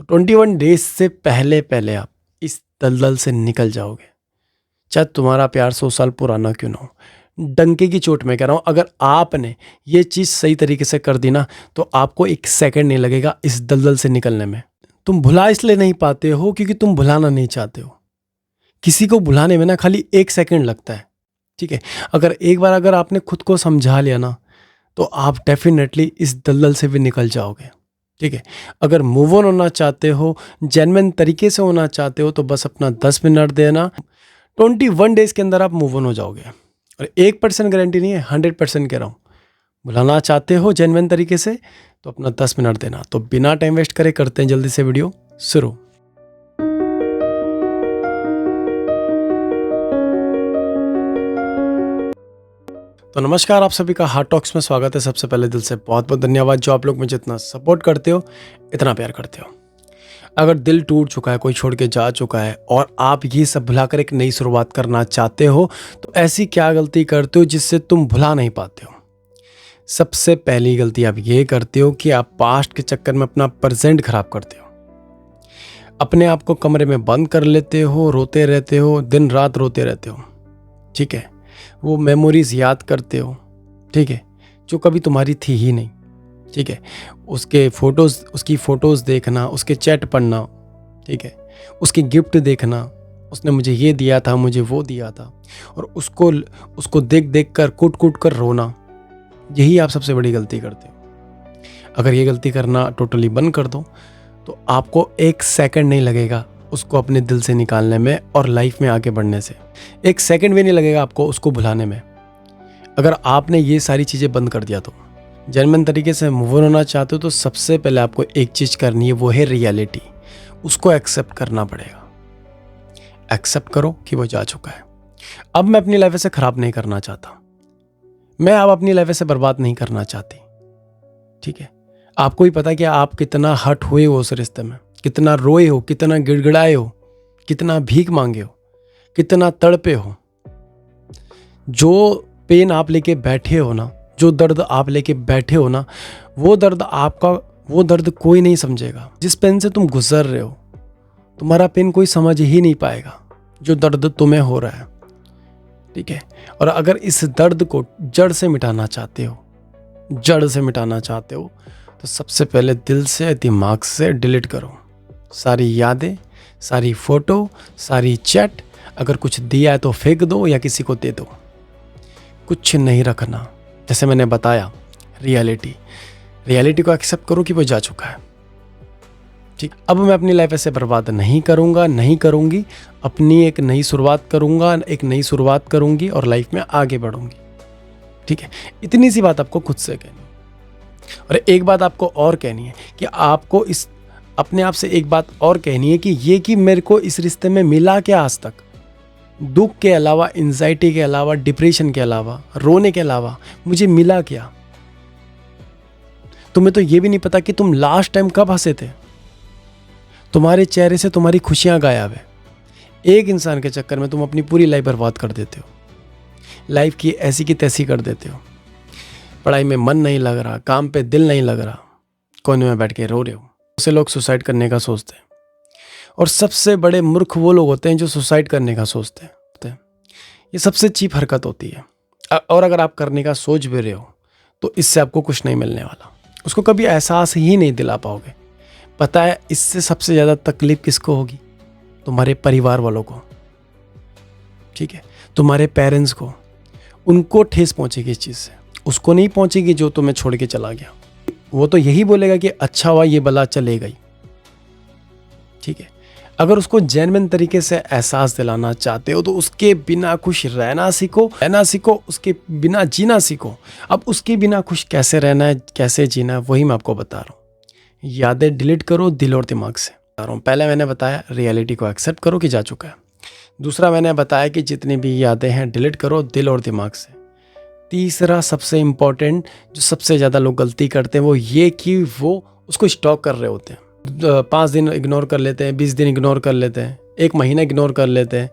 तो 21 डेज से पहले पहले आप इस दलदल से निकल जाओगे, चाहे तुम्हारा प्यार 100 साल पुराना क्यों ना हो। डंके की चोट में कह रहा हूँ, अगर आपने ये चीज़ सही तरीके से कर दी ना तो आपको 1 सेकंड नहीं लगेगा इस दलदल से निकलने में। तुम भुला इसलिए नहीं पाते हो क्योंकि तुम भुलाना नहीं चाहते हो। किसी को भुलाने में ना खाली 1 सेकंड लगता है, ठीक है। अगर आपने खुद को समझा लिया ना तो आप डेफिनेटली इस दलदल से भी निकल जाओगे, ठीक है। अगर मूव ऑन होना चाहते हो, जेन्युइन तरीके से होना चाहते हो, तो बस अपना 10 मिनट देना। 21 डेज के अंदर आप मूव ऑन हो जाओगे और 1% गारंटी नहीं है, 100% कह रहा हूँ। बुलाना चाहते हो जेन्युइन तरीके से तो अपना 10 मिनट देना। तो बिना टाइम वेस्ट करे करते हैं जल्दी से वीडियो शुरू। तो नमस्कार, आप सभी का हार्ट टॉक्स में स्वागत है। सबसे पहले दिल से बहुत बहुत धन्यवाद जो आप लोग मुझे इतना सपोर्ट करते हो, इतना प्यार करते हो। अगर दिल टूट चुका है, कोई छोड़ के जा चुका है और आप ये सब भुलाकर एक नई शुरुआत करना चाहते हो, तो ऐसी क्या गलती करते हो जिससे तुम भुला नहीं पाते हो? सबसे पहली गलती आप ये करते हो कि आप पास्ट के चक्कर में अपना प्रेजेंट खराब करते हो। अपने आप को कमरे में बंद कर लेते हो, रोते रहते हो, दिन रात रोते रहते हो, ठीक है। वो मेमोरीज याद करते हो, ठीक है, जो कभी तुम्हारी थी ही नहीं, ठीक है। उसकी फ़ोटोज़ देखना, उसके चैट पढ़ना, ठीक है, उसकी गिफ्ट देखना, उसने मुझे ये दिया था, मुझे वो दिया था, और उसको देख देख कर कूट कूट कर रोना। यही आप सबसे बड़ी गलती करते हो। अगर ये गलती करना टोटली बंद कर दो तो आपको 1 सेकंड नहीं लगेगा उसको अपने दिल से निकालने में और लाइफ में आगे बढ़ने से। 1 सेकंड भी नहीं लगेगा आपको उसको भुलाने में। अगर आपने ये सारी चीज़ें बंद कर दिया तो जेन्युइन तरीके से मूव ऑन होना चाहते हो तो सबसे पहले आपको एक चीज़ करनी है, वो है रियलिटी। उसको एक्सेप्ट करना पड़ेगा। एक्सेप्ट करो कि वो जा चुका है। अब मैं अपनी लाइफ ऐसे ख़राब नहीं करना चाहता, मैं अब अपनी लाइफ ऐसे बर्बाद नहीं करना चाहती, ठीक है। आपको ही पता है कि आप कितना हर्ट हुए हो उस रिश्ते में, कितना रोए हो, कितना गिड़गिड़ाए हो, कितना भीख मांगे हो, कितना तड़पे हो। जो पेन आप लेके बैठे हो ना, जो दर्द आप लेके बैठे हो ना, वो दर्द कोई नहीं समझेगा। जिस पेन से तुम गुजर रहे हो, तुम्हारा पेन कोई समझ ही नहीं पाएगा जो दर्द तुम्हें हो रहा है, ठीक है। और अगर इस दर्द को जड़ से मिटाना चाहते हो तो सबसे पहले दिल से, दिमाग से डिलीट करो सारी यादें, सारी फोटो, सारी चैट। अगर कुछ दिया है तो फेंक दो या किसी को दे दो, कुछ नहीं रखना। जैसे मैंने बताया, रियलिटी को एक्सेप्ट करो कि वो जा चुका है, ठीक। अब मैं अपनी लाइफ ऐसे बर्बाद नहीं करूंगी। अपनी एक नई शुरुआत करूंगी और लाइफ में आगे बढ़ूंगी, ठीक है। इतनी सी बात आपको खुद से कहनी है। और एक बात आपको और कहनी है कि आपको अपने आप से एक बात और कहनी है कि मेरे को इस रिश्ते में मिला क्या आज तक। दुख के अलावा, एंजाइटी के अलावा, डिप्रेशन के अलावा, रोने के अलावा मुझे मिला क्या? तुम्हें तो ये भी नहीं पता कि तुम लास्ट टाइम कब हंसे थे। तुम्हारे चेहरे से तुम्हारी खुशियां गायब है। एक इंसान के चक्कर में तुम अपनी पूरी लाइफ बर्बाद कर देते हो। लाइफ की ऐसी की तैसी कर देते हो। पढ़ाई में मन नहीं लग रहा, काम पे दिल नहीं लग रहा, कोने में बैठ के रो रहे हो। उसे लोग सुसाइड करने का सोचते हैं, और सबसे बड़े मूर्ख वो लोग होते हैं जो सुसाइड करने का सोचते हैं। ये सबसे चीप हरकत होती है। और अगर आप करने का सोच भी रहे हो तो इससे आपको कुछ नहीं मिलने वाला। उसको कभी एहसास ही नहीं दिला पाओगे। पता है इससे सबसे ज़्यादा तकलीफ किसको होगी? तुम्हारे परिवार वालों को, ठीक है, तुम्हारे पेरेंट्स को। उनको ठेस पहुंचेगी इस चीज़ से, उसको नहीं पहुंचेगी जो तुम्हें छोड़ के चला गया। वो तो यही बोलेगा कि अच्छा हुआ ये बला चले गई, ठीक है। अगर उसको जेन्युइन तरीके से एहसास दिलाना चाहते हो तो उसके बिना खुश रहना सीखो, उसके बिना जीना सीखो। अब उसके बिना खुश कैसे रहना है, कैसे जीना है, वही मैं आपको बता रहा हूँ। यादें डिलीट करो दिल और दिमाग से, बता रहा हूँ। पहले मैंने बताया रियलिटी को एक्सेप्ट करो कि जा चुका है। दूसरा मैंने बताया कि जितनी भी यादें हैं डिलीट करो दिल और दिमाग से। तीसरा सबसे इम्पोर्टेंट, जो सबसे ज़्यादा लोग गलती करते हैं, वो ये कि वो उसको स्टॉक कर रहे होते हैं। 5 दिन इग्नोर कर लेते हैं, 20 दिन इग्नोर कर लेते हैं, 1 महीना इग्नोर कर लेते हैं,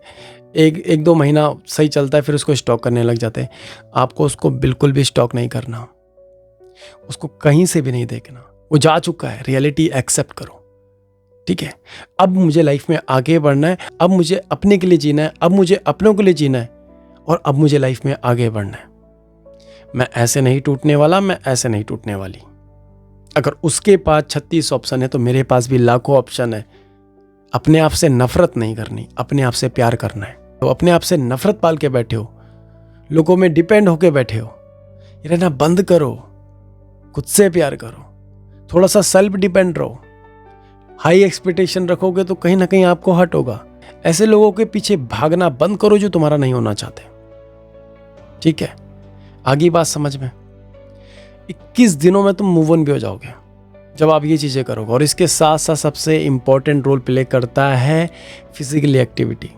एक 2 महीना सही चलता है, फिर उसको स्टॉक करने लग जाते हैं। आपको उसको बिल्कुल भी स्टॉक नहीं करना, उसको कहीं से भी नहीं देखना। वो जा चुका है, रियलिटी एक्सेप्ट करो, ठीक है, अब मुझे लाइफ में आगे बढ़ना है, अब मुझे अपने के लिए जीना है, अब मुझे अपनों के लिए जीना है और अब मुझे लाइफ में आगे बढ़ना है। मैं ऐसे नहीं टूटने वाला, मैं ऐसे नहीं टूटने वाली। अगर उसके पास 36 ऑप्शन है तो मेरे पास भी लाखों ऑप्शन है। अपने आप से नफरत नहीं करनी, अपने आप से प्यार करना है। तो अपने आप से नफरत पाल के बैठे हो, लोगों में डिपेंड होके बैठे हो, ये रहना बंद करो। खुद से प्यार करो, थोड़ा सा सेल्फ डिपेंड रहो। हाई एक्सपेक्टेशन रखोगे तो कहीं ना कहीं आपको हर्ट होगा। ऐसे लोगों के पीछे भागना बंद करो जो तुम्हारा नहीं होना चाहते। ठीक है, आगे बात समझ में। 21 दिनों में तुम मूव ऑन भी हो जाओगे जब आप ये चीज़ें करोगे। और इसके साथ साथ सबसे इंपॉर्टेंट रोल प्ले करता है फिजिकली एक्टिविटी।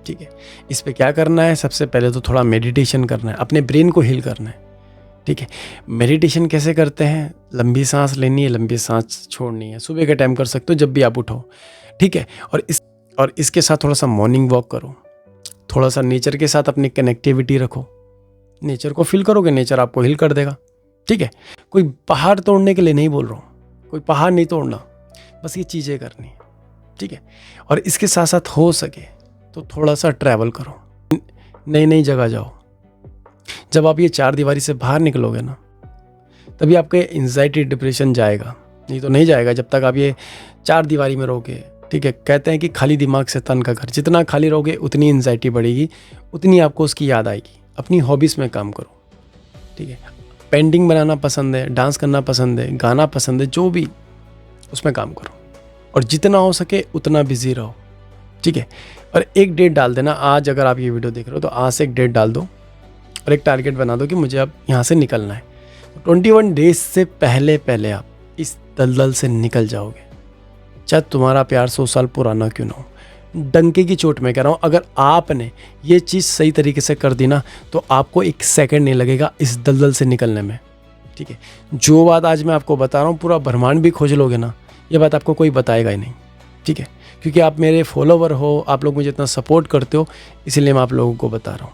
ठीक है, इस पे क्या करना है, सबसे पहले तो थोड़ा मेडिटेशन करना है, अपने ब्रेन को हील करना है। ठीक है, मेडिटेशन कैसे करते हैं, लंबी सांस लेनी है, लंबी सांस छोड़नी है। सुबह के टाइम कर सकते हो जब भी आप उठो। ठीक है, और इसके साथ थोड़ा सा मॉर्निंग वॉक करो, थोड़ा सा नेचर के साथ अपनी कनेक्टिविटी रखो। नेचर को फील करोगे, नेचर आपको हील कर देगा। ठीक है, कोई पहाड़ तोड़ने के लिए नहीं बोल रहा हूँ, कोई पहाड़ नहीं तोड़ना, बस ये चीज़ें करनी है। ठीक है, और इसके साथ साथ हो सके तो थोड़ा सा ट्रैवल करो, नई नई जगह जाओ। जब आप ये 4 दीवारी से बाहर निकलोगे ना, तभी आपका एंजाइटी डिप्रेशन जाएगा, नहीं तो नहीं जाएगा जब तक आप ये 4 दीवारी में रहोगे। ठीक है, कहते हैं कि खाली दिमाग से तन का घर। जितना खाली रहोगे उतनी एंजाइटी बढ़ेगी, उतनी आपको उसकी याद आएगी। अपनी हॉबीज़ में काम करो। ठीक है, पेंटिंग बनाना पसंद है, डांस करना पसंद है, गाना पसंद है, जो भी, उसमें काम करो और जितना हो सके उतना बिजी रहो। ठीक है, और एक डेट डाल देना। आज अगर आप ये वीडियो देख रहे हो तो आज से एक डेट डाल दो और एक टारगेट बना दो कि मुझे अब यहाँ से निकलना है। 21 डेज से पहले पहले आप इस दलदल से निकल जाओगे, चाहे तुम्हारा प्यार 100 साल पुराना क्यों ना हो। डंके की चोट में कह रहा हूँ, अगर आपने ये चीज़ सही तरीके से कर दी ना तो आपको 1 सेकंड नहीं लगेगा इस दलदल से निकलने में। ठीक है, जो बात आज मैं आपको बता रहा हूँ, पूरा ब्रह्मांड भी खोज लोगे ना, ये बात आपको कोई बताएगा ही नहीं। ठीक है, क्योंकि आप मेरे फॉलोवर हो, आप लोग मुझे इतना सपोर्ट करते हो, इसीलिए मैं आप लोगों को बता रहा हूँ।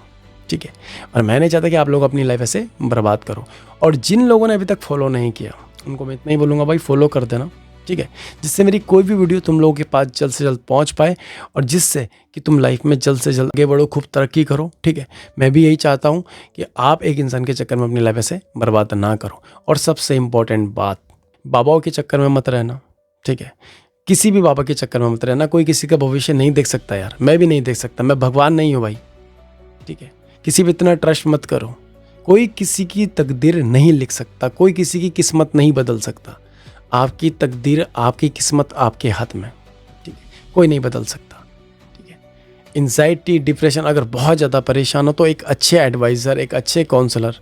ठीक है, और मैं नहीं चाहता कि आप लोग अपनी लाइफ ऐसे बर्बाद करो। और जिन लोगों ने अभी तक फॉलो नहीं किया उनको मैं इतना ही बोलूँगा, भाई फॉलो कर देना। ठीक है, जिससे मेरी कोई भी वीडियो तुम लोगों के पास जल्द से जल्द पहुंच पाए और जिससे कि तुम लाइफ में जल्द से जल्द आगे बढ़ो, खूब तरक्की करो। ठीक है, मैं भी यही चाहता हूं कि आप एक इंसान के चक्कर में अपनी लाइफ ऐसे बर्बाद ना करो। और सबसे इम्पॉर्टेंट बात, बाबाओं के चक्कर में मत रहना। ठीक है, किसी भी बाबा के चक्कर में मत रहना। कोई किसी का भविष्य नहीं देख सकता यार, मैं भी नहीं देख सकता, मैं भगवान नहीं हूँ भाई। ठीक है, किसी पर इतना ट्रस्ट मत करो। कोई किसी की तकदीर नहीं लिख सकता, कोई किसी की किस्मत नहीं बदल सकता। आपकी तकदीर, आपकी किस्मत आपके हाथ में। ठीक है, कोई नहीं बदल सकता। ठीक है, एंजाइटी, डिप्रेशन, अगर बहुत ज़्यादा परेशान हो तो एक अच्छे एडवाइज़र, एक अच्छे काउंसलर,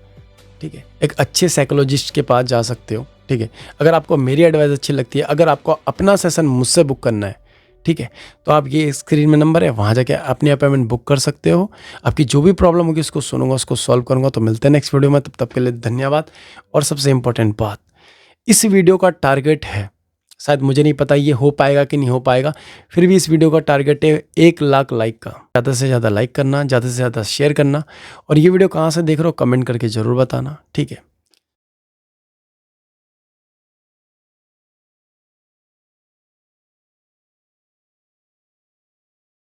ठीक है, एक अच्छे साइकोलॉजिस्ट के पास जा सकते हो। ठीक है, अगर आपको मेरी एडवाइस अच्छी लगती है, अगर आपको अपना सेशन मुझसे बुक करना है, ठीक है, तो आप ये स्क्रीन में नंबर है, वहाँ जाके अपनी अपॉइंटमेंट बुक कर सकते हो। आपकी जो भी प्रॉब्लम होगी उसको सुनूंगा, उसको सॉल्व करूँगा। तो मिलते हैं नेक्स्ट वीडियो में, तब तक के लिए धन्यवाद। और सबसे इंपॉर्टेंट बात, इस वीडियो का टारगेट है, शायद मुझे नहीं पता ये हो पाएगा कि नहीं हो पाएगा, फिर भी इस वीडियो का टारगेट है 1 लाख लाइक का। ज़्यादा से ज़्यादा लाइक करना, ज़्यादा से ज़्यादा शेयर करना, और ये वीडियो कहाँ से देख रहे हो कमेंट करके ज़रूर बताना। ठीक है।